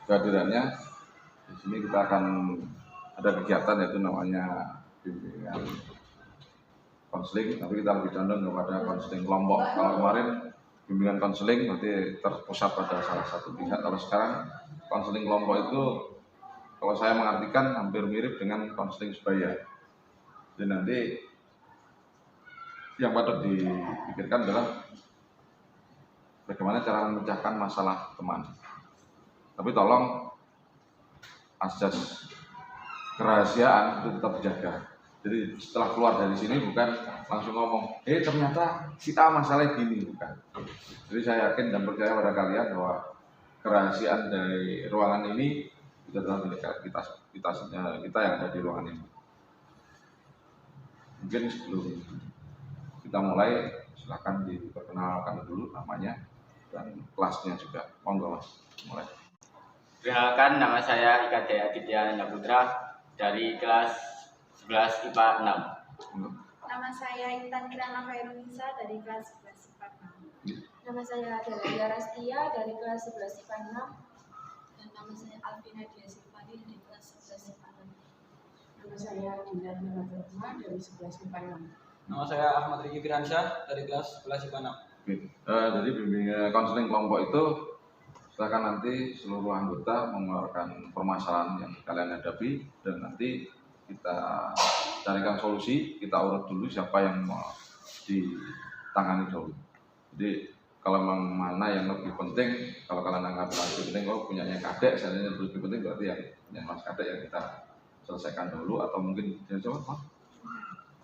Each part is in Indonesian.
kehadirannya. Di sini kita akan ada kegiatan yaitu namanya bimbingan konseling, tapi kita lebih condong kepada konseling kelompok. Kalau kemarin bimbingan konseling berarti terpusat pada salah satu pihak. Kalau sekarang konseling kelompok itu, kalau saya mengartikan hampir mirip dengan konseling sebaya. Jadi nanti yang patut dipikirkan adalah bagaimana cara memecahkan masalah teman. Tapi tolong asas kerahasiaan itu tetap dijaga. Jadi setelah keluar dari sini bukan langsung ngomong, ternyata kita masalah gini, bukan. Jadi saya yakin dan percaya pada kalian bahwa kerahasiaan dari ruangan ini itu adalah milik kita yang ada di ruangan ini. Mungkin sebelum kita mulai, silakan diperkenalkan dulu namanya dan kelasnya juga. Monggo Mas, mulai. Perkenalkan, nama saya Ika Dea Ditya Putra dari kelas 11 IPA 6. Nama saya Intan Kirana Khairunisa dari kelas 11 IPA 6. Nama saya Adalia Rastia dari kelas 11 IPA 6. Dan nama saya Alvina Dia Silvani dari kelas 11 IPA 6. Nama saya Dinda Nurma dari 11 IPA 6. Nama saya Ahmad Riki Firansyah dari kelas 11 IPA 6. Jadi bimbingan konseling kelompok itu silakan nanti seluruh anggota mengeluarkan permasalahan yang kalian hadapi dan nanti kita carikan solusi, kita urut dulu siapa yang mau ditangani dulu. Jadi kalau memang mana yang lebih penting, kalau kalian anggap lebih penting, kalau punyanya kadek, seandainya lebih penting berarti yang Mas kadek yang kita selesaikan dulu, atau mungkin coba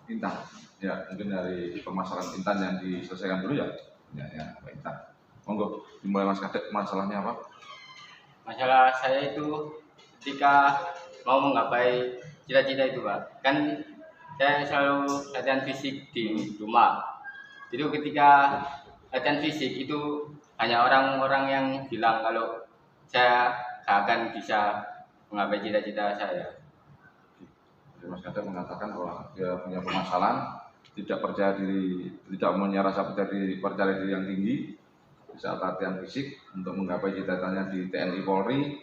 Intan, ya mungkin dari permasalahan Intan yang diselesaikan dulu ya Intan. Monggo dimulai Mas kadek, masalahnya apa? Masalah saya itu ketika mau menggapai cita-cita itu Pak, kan saya selalu latihan fisik di rumah. Jadi ketika latihan fisik itu hanya orang-orang yang bilang kalau saya gak akan bisa menggapai cita-cita saya. Jadi Mas kadek mengatakan bahwa dia punya permasalahan, tidak percaya diri, tidak punya rasa percaya diri yang tinggi di saat latihan fisik untuk menggapai cita-citanya di TNI Polri,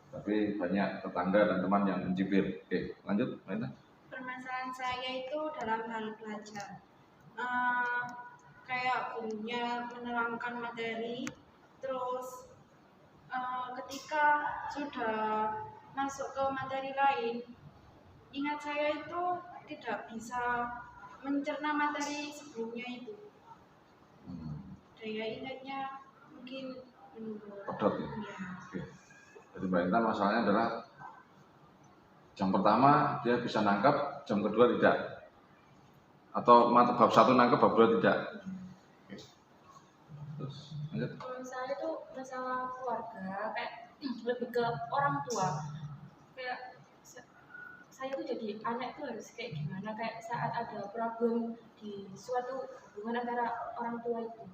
tapi banyak tetangga dan teman yang mencibir. Oke, lanjut, Mbak. Permasalahan saya itu dalam hal belajar. Kayak gurunya menerangkan materi, terus ketika sudah masuk ke materi lain, ingat saya itu tidak bisa mencerna materi sebelumnya itu. Daya ingatnya mungkin pedot ya. Ya. Oke. Jadi Mbak Intan masalahnya adalah jam pertama dia bisa nangkap, jam kedua tidak. Atau bab 1 nangkap, bab 2 tidak. Oke. Terus lanjut. Kalau saya itu masalah keluarga, kayak lebih ke orang tua. Kayak saya tuh jadi anak tuh harus kayak gimana, kayak saat ada problem di suatu hubungan antara orang tua itu.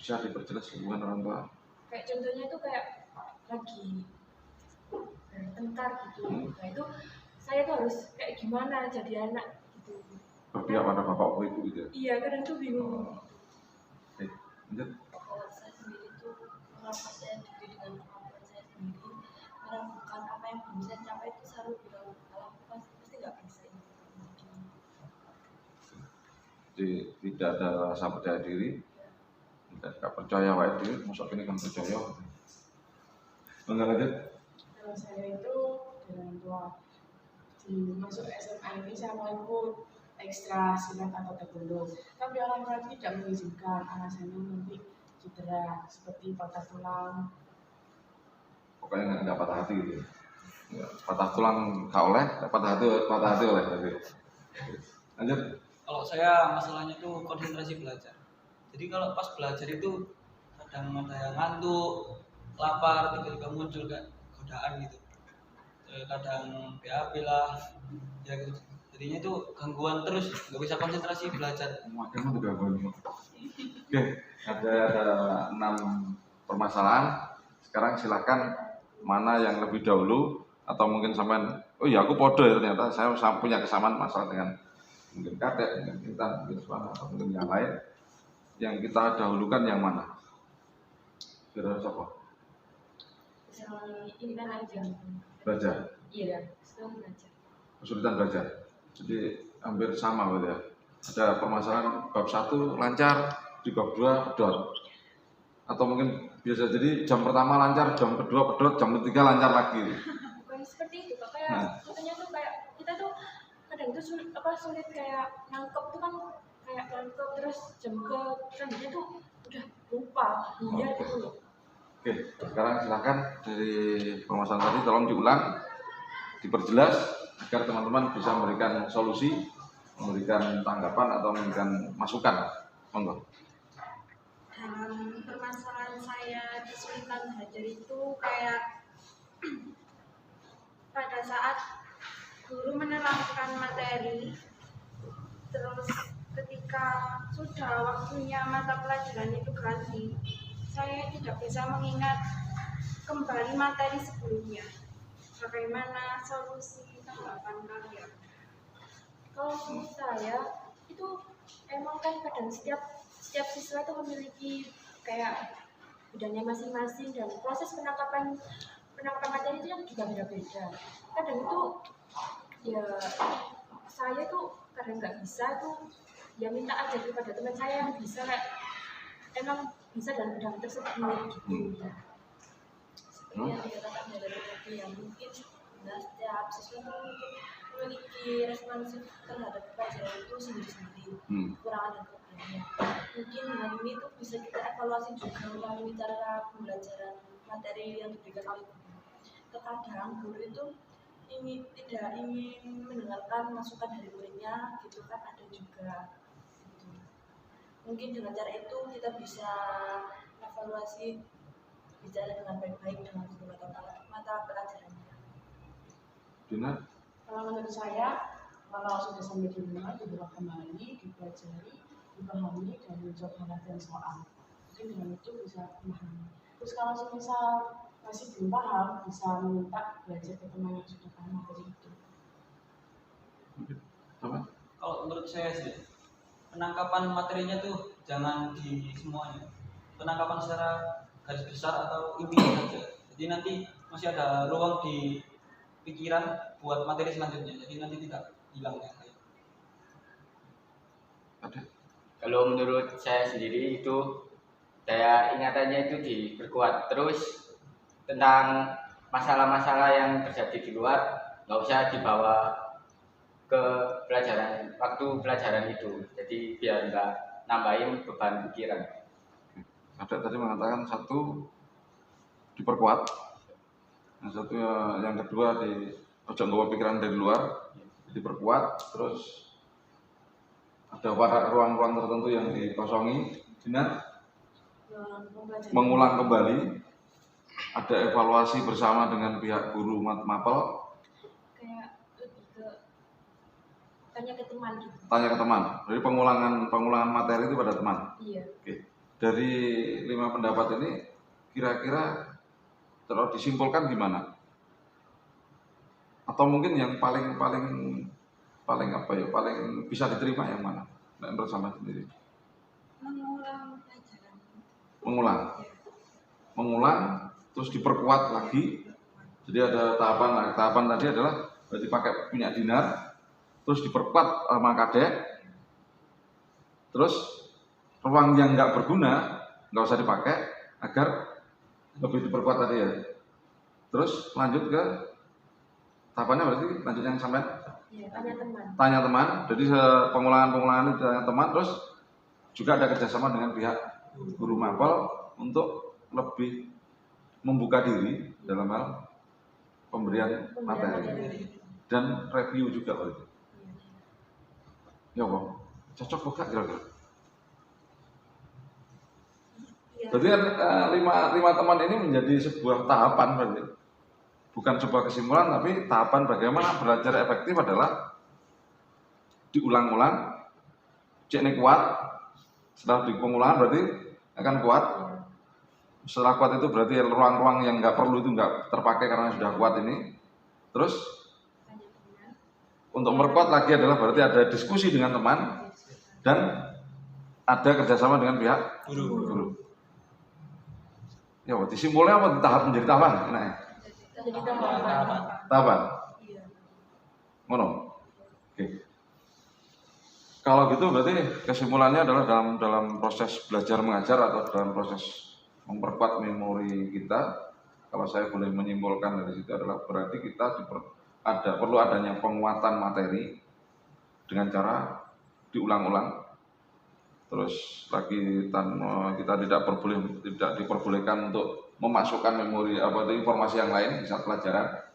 Bisa diperjelas hubungan orang tua? Kayak contohnya itu kayak lagi bertengkar gitu. Nah itu saya tuh harus kayak gimana jadi anak gitu. Berpihak pada bapak atau ibu gitu ya? Iya, kadang tuh bingung. Oke, lanjut. Kalau saya sendiri itu mengapa saya diri dengan kemampuan saya sendiri, meragukan apa yang belum saya capai itu selalu bilang kalau pasti nggak bisa. Jadi tidak ada rasa percaya diri, tidak percaya wae diri, masuk ini kan percaya. Enggak lanjut. Kalau saya itu dari tua di masuk SMA ini saya mau ikut ekstra silat atau taekwondo, tapi orang tua tidak mengizinkan, alasannya nanti cedera seperti patah tulang. Pokoknya nggak patah hati gitu. Ya, patah tulang nggak oleh, patah hati oleh. Lanjut. Kalau saya masalahnya tuh konsentrasi belajar. Jadi kalau pas belajar itu kadang ada yang ngantuk, lapar, tiba-tiba muncul kayak godaan gitu. Kadang BAB lah, ya gitu. Jadinya itu gangguan terus, nggak bisa konsentrasi belajar. Makanya juga gangguan. Oke, ada 6 permasalahan. Sekarang silakan mana yang lebih dahulu, atau mungkin sampean, oh iya aku podo ya, ternyata saya punya kesamaan masalah dengan mungkin kadek, mungkin kita, mungkin suara, atau mungkin yang lain. Yang kita dahulukan yang mana? Kira-kira siapa? ini aja. Belajar, Iya, sedang belajar. kesulitan belajar. Jadi hampir sama berarti ya. Ada permasalahan bab 1 lancar, di bab 2 pedot. Atau mungkin biasa jadi jam pertama lancar, jam kedua pedot, jam ketiga lancar lagi. Bukan seperti itu, Kak. Kayak katanya tuh kayak kita tuh kadang tuh sulit kayak nangkep tuh kan kayak nangkep terus jam ke selanjutnya tuh udah lupa iya gitu loh. Oke, sekarang silakan dari permasalahan tadi tolong diulang, diperjelas agar teman-teman bisa memberikan solusi, memberikan tanggapan atau memberikan masukan. Monggo. Dalam permasalahan saya kesulitan belajar itu kayak pada saat guru menerangkan materi, terus ketika sudah waktunya mata pelajaran itu ganti, saya tidak bisa mengingat kembali materi sebelumnya. Bagaimana solusi tanggapan kalian? Kalau menurut saya itu emang kan kadang setiap siswa itu memiliki kayak bidangnya masing-masing dan proses penangkapan materi itu yang juga beda-beda. Kadang itu ya saya tuh kadang nggak bisa tuh ya minta aja kepada teman saya yang bisa kayak emang bisa dalam bidang tersebut gitu. Seperti yang dikatakan dari tadi ya, mungkin setiap siswa itu memiliki responsif terhadap pelajaran itu sendiri-sendiri, kekurangan dan kelebihannya. Mungkin dengan ini tuh bisa kita evaluasi juga melalui cara pembelajaran materi yang diberikan oleh guru. Terkadang guru itu tidak ingin mendengarkan masukan dari muridnya, gitu kan ada juga. Gitu. Mungkin dengan cara itu kita bisa evaluasi bicara dengan baik-baik dengan guru mata pelajarannya. Dina, Kalau menurut saya, kalau sudah sampai di rumah, dibawa kembali, dipelajari, dipahami, dan menjawab hal-hal soal. Mungkin dengan itu bisa memahami. Terus kalau misal masih belum paham, bisa minta belajar ke teman yang sudah paham materi itu. apa? Kalau menurut saya sih, penangkapan materinya tuh jangan di semuanya. Penangkapan secara garis besar atau intinya saja. Jadi nanti masih ada ruang di pikiran buat materi selanjutnya. Jadi nanti tidak hilang ya. Ada. Kalau menurut saya sendiri itu daya ingatannya itu diperkuat terus tentang masalah-masalah yang terjadi di luar nggak usah dibawa ke pelajaran waktu pelajaran itu. Jadi biar nggak nambahin beban pikiran. Ada tadi mengatakan satu diperkuat, yang kedua di ojo nggawa pikiran dari luar, diperkuat, terus ada ruang-ruang tertentu yang dikosongi, Dina, mengulang kembali, ada evaluasi bersama dengan pihak guru mapel, Kayak lebih ke tanya ke teman gitu. tanya ke teman. Jadi pengulangan materi itu pada teman. Iya. Oke. Dari 5 pendapat ini kira-kira terus disimpulkan gimana? Atau mungkin yang paling bisa diterima yang mana? Menurut sama sendiri. Mengulang pelajaran. Mengulang, terus diperkuat lagi. Jadi ada tahapan tadi adalah berarti pakai punya dinar, terus diperkuat sama kadek, terus ruang yang nggak berguna nggak usah dipakai agar lebih diperkuat tadi ya. Terus lanjut ke tahapannya berarti lanjut yang sampai Iya, tanya teman. tanya teman. Jadi pengulangan itu tanya teman, terus juga ada kerjasama dengan pihak guru mapel untuk lebih membuka diri dalam hal pemberian materi dan review juga berarti. Ya Bang, cocok kok kira-kira. Jadi kan 5 teman ini menjadi sebuah tahapan berarti. Bukan sebuah kesimpulan tapi tahapan bagaimana belajar efektif adalah diulang-ulang, cek ini kuat, setelah di pengulangan berarti akan kuat. Setelah kuat itu berarti ruang-ruang yang nggak perlu itu nggak terpakai karena sudah kuat ini. Terus untuk memperkuat lagi adalah berarti ada diskusi dengan teman dan ada kerjasama dengan pihak guru. Ya, berarti simpulnya apa? Tahap menjadi tahapan. Nah, Jadi tahapan. Iya. Ngono. Oke. Kalau gitu berarti kesimpulannya adalah dalam proses belajar mengajar atau dalam proses memperkuat memori kita, kalau saya boleh menyimpulkan dari situ adalah berarti kita perlu adanya penguatan materi dengan cara diulang-ulang. Terus lagi kita tidak diperbolehkan untuk memasukkan memori informasi yang lain di saat pelajaran.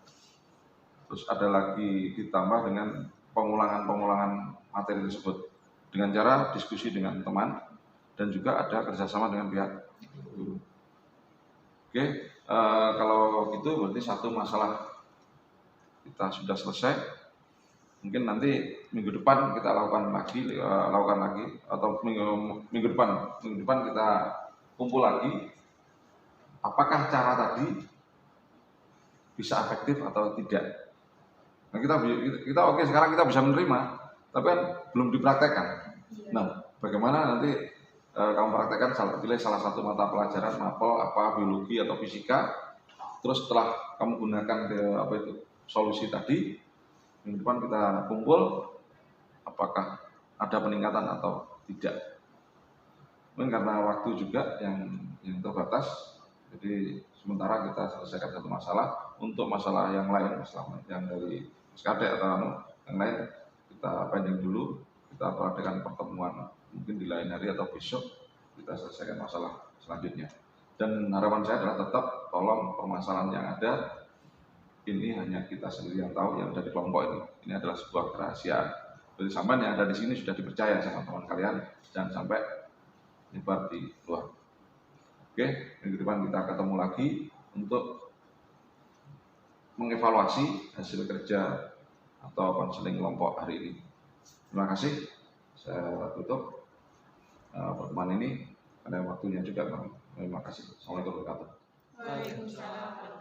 Terus ada lagi ditambah dengan pengulangan materi tersebut dengan cara diskusi dengan teman dan juga ada kerjasama dengan pihak guru. Oke, kalau gitu berarti satu masalah kita sudah selesai. Mungkin nanti minggu depan kita lakukan lagi atau minggu depan kita kumpul lagi. Apakah cara tadi bisa efektif atau tidak? Nah, kita oke, sekarang kita bisa menerima, tapi kan belum dipraktekkan. Nah, bagaimana nanti kamu praktekkan pilih salah satu mata pelajaran, mapel, biologi atau fisika, terus setelah kamu gunakan solusi tadi, minggu depan kita kumpul, apakah ada peningkatan atau tidak. Mungkin karena waktu juga yang terbatas, jadi sementara kita selesaikan satu masalah. Untuk masalah yang lain, yang dari SKD atau yang lain, kita pending dulu, kita adakan pertemuan mungkin di lain hari atau besok, kita selesaikan masalah selanjutnya. Dan harapan saya adalah tetap tolong permasalahan yang ada ini hanya kita sendiri yang tahu, yang ada di kelompok ini. Ini adalah sebuah kerahasiaan. Jadi sampai yang ada di sini sudah dipercaya sama teman kalian, jangan sampai nyebar di luar. Oke, minggu depan kita ketemu lagi untuk mengevaluasi hasil kerja atau konseling kelompok hari ini. Terima kasih. Saya tutup pertemuan ini karena waktunya juga. Terima kasih. Assalamualaikum warahmatullahi wabarakatuh. Waalaikumsalam.